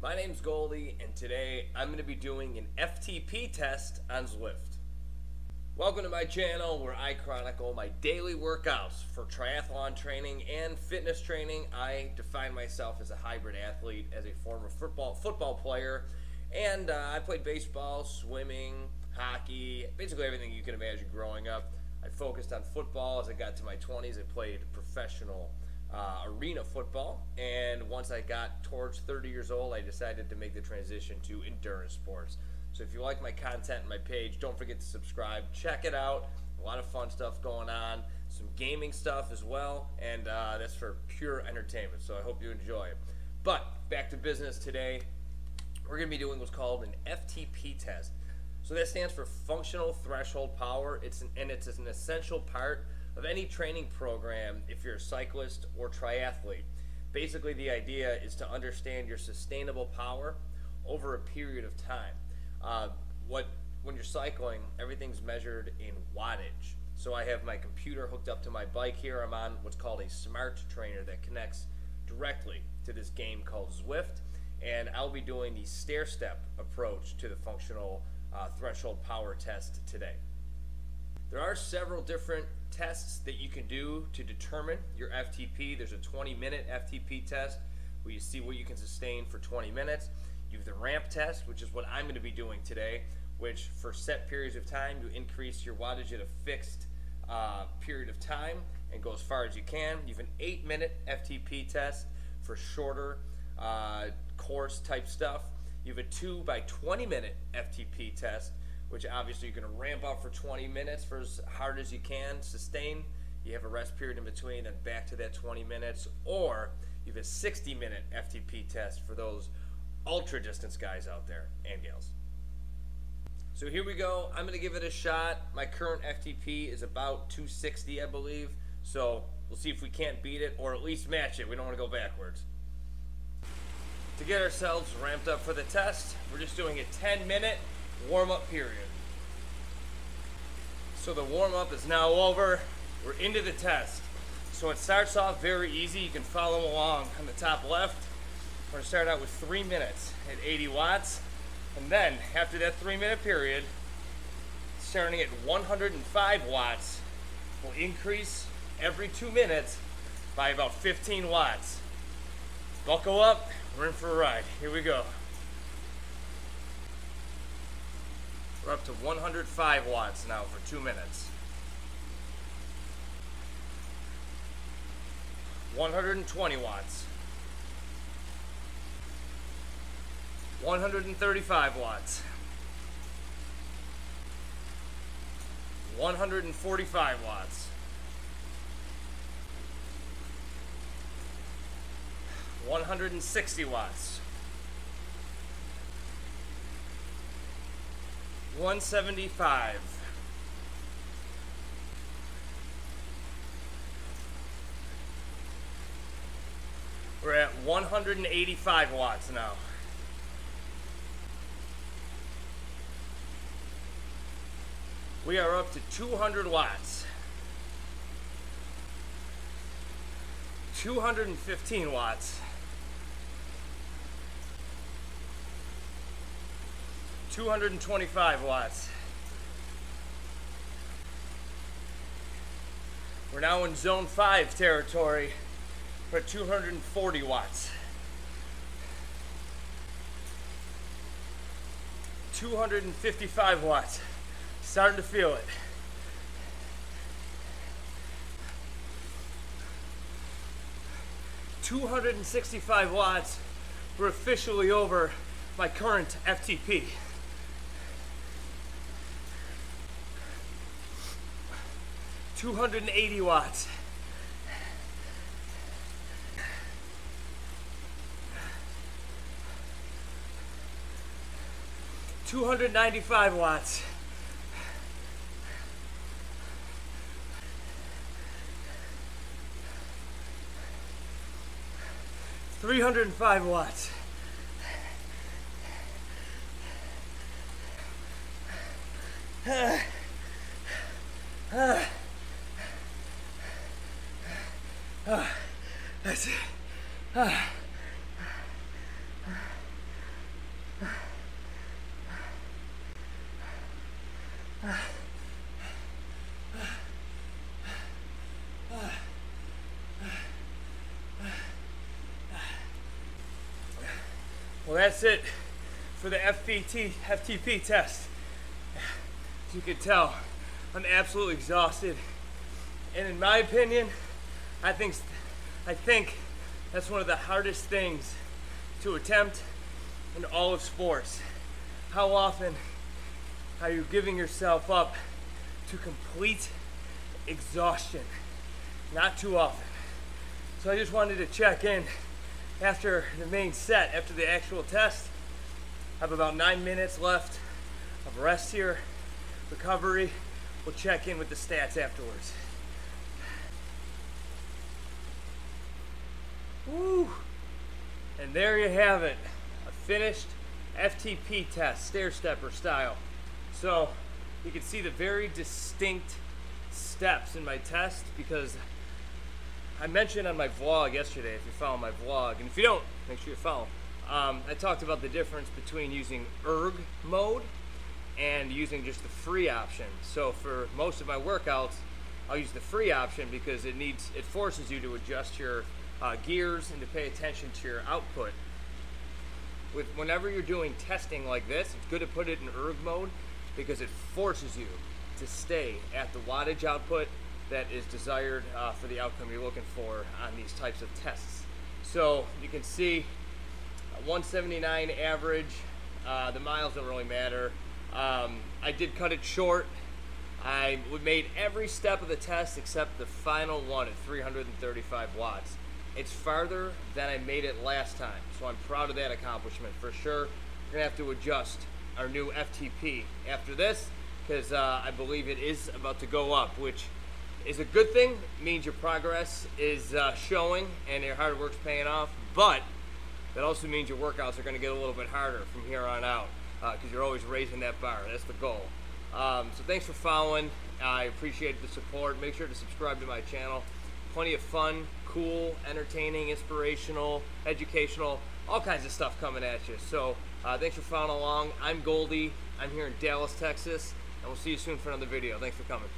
My name's Goldie, and today I'm going to be doing an FTP test on Zwift. Welcome to my channel where I chronicle my daily workouts for triathlon training and fitness training. I define myself as a hybrid athlete, as a former football player, and I played baseball, swimming, hockey, basically everything you can imagine growing up. I focused on football. As I got to my 20s, I played professional arena football, and once I got towards 30 years old, I decided to make the transition to endurance sports. So if you like my content and my page, don't forget to subscribe. Check it out. A lot of fun stuff going on, some gaming stuff as well, and that's for pure entertainment, so I hope you enjoy it. But back to business today. We're going to be doing what's called an FTP test. So that stands for Functional Threshold Power. It's an essential part of any training program if you're a cyclist or triathlete. Basically, the idea is to understand your sustainable power over a period of time. When you're cycling, everything's measured in wattage. So I have my computer hooked up to my bike here. I'm on what's called a smart trainer that connects directly to this game called Zwift, and I'll be doing the stair-step approach to the functional threshold power test today. There are several different tests that you can do to determine your FTP. There's a 20-minute FTP test where you see what you can sustain for 20 minutes. You have the ramp test, which is what I'm going to be doing today, which for set periods of time, you increase your wattage at a fixed period of time and go as far as you can. You have an 8-minute FTP test for shorter course type stuff. You have a 2 by 20-minute FTP test, which obviously you're going to ramp up for 20 minutes for as hard as you can, sustain. You have a rest period in between, then back to that 20 minutes. Or you have a 60-minute FTP test for those ultra distance guys out there and gals. So here we go. I'm going to give it a shot. My current FTP is about 260, I believe. So we'll see if we can't beat it or at least match it. We don't want to go backwards. To get ourselves ramped up for the test, we're just doing a 10-minute warm-up period. So the warm-up is now over. We're into the test. So it starts off very easy. You can follow along on the top left. We're going to start out with 3 minutes at 80 watts. And then, after that 3-minute period, starting at 105 watts, we'll increase every 2 minutes by about 15 watts. Buckle up. We're in for a ride. Here we go. We're up to 105 watts now for 2 minutes. 120 watts. 135 watts. 145 watts. 160 watts. 175. We're at 185 watts now. We are up to 200 watts. 215 watts. 225 watts. We're now in zone 5 territory. We're at 240 watts. 255 watts. Starting to feel it. 265 watts. We're officially over my current FTP. 280 watts. 295 watts. 305 watts. Well, that's it for the FTP test. As you can tell, I'm absolutely exhausted. And in my opinion, I think that's one of the hardest things to attempt in all of sports. How often are you giving yourself up to complete exhaustion? Not too often. So I just wanted to check in after the main set, after the actual test. I have about 9 minutes left of rest here, recovery. We'll check in with the stats afterwards. Woo! And there you have it, a finished FTP test, stair stepper style. So you can see the very distinct steps in my test, because I mentioned on my vlog yesterday, if you follow my vlog, and if you don't, make sure you follow. I talked about the difference between using erg mode and using just the free option. So for most of my workouts, I'll use the free option because it forces you to adjust your gears and to pay attention to your output. Whenever you're doing testing like this, it's good to put it in erg mode because it forces you to stay at the wattage output that is desired for the outcome you're looking for on these types of tests. So you can see 179 average. The miles don't really matter. I did cut it short. I made every step of the test except the final one at 335 watts. It's farther than I made it last time, so I'm proud of that accomplishment for sure. We're gonna have to adjust our new FTP after this because I believe it is about to go up, which is a good thing. It means your progress is showing and your hard work's paying off, but that also means your workouts are gonna get a little bit harder from here on out because you're always raising that bar. That's the goal. So thanks for following. I appreciate the support. Make sure to subscribe to my channel. Plenty of fun, cool, entertaining, inspirational, educational, all kinds of stuff coming at you. So thanks for following along. I'm Goldie. I'm here in Dallas, Texas, and we'll see you soon for another video. Thanks for coming.